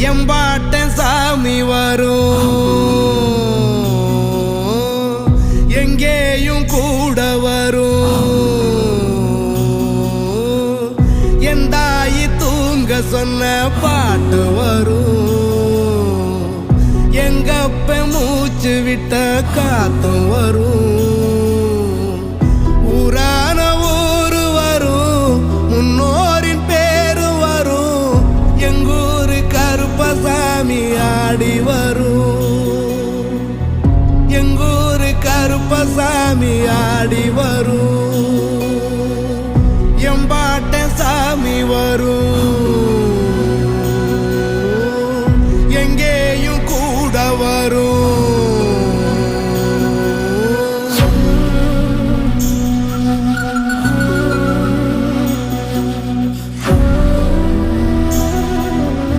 எம்பாட்ட சாமி வரும், எங்கேயும் கூட வரும். என் தாயி தூங்க சொன்ன பாட்டு வரும், எங்கப்ப மூச்சு விட்ட காத்தும் வரும். ஊரான ஊரு வரும், முன்னோரின் பேரு வரும். எங்கூரு கருப்பசாமி ஆடி வரும், எங்கூரு கருப்பசாமி ஆடி வரும்.